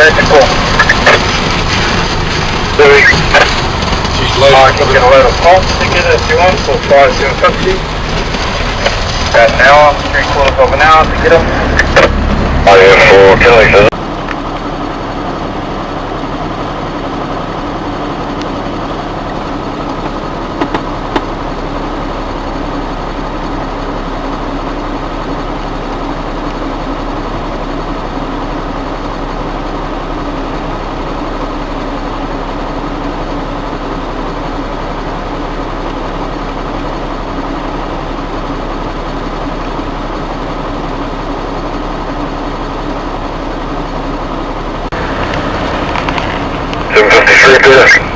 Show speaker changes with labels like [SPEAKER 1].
[SPEAKER 1] Medical.
[SPEAKER 2] She's loaded.
[SPEAKER 1] Alright, you can load a pulse ticket if you want for 5050. Got an hour, 3/4 of an hour to get them.
[SPEAKER 3] I have 4 killings. Repeat.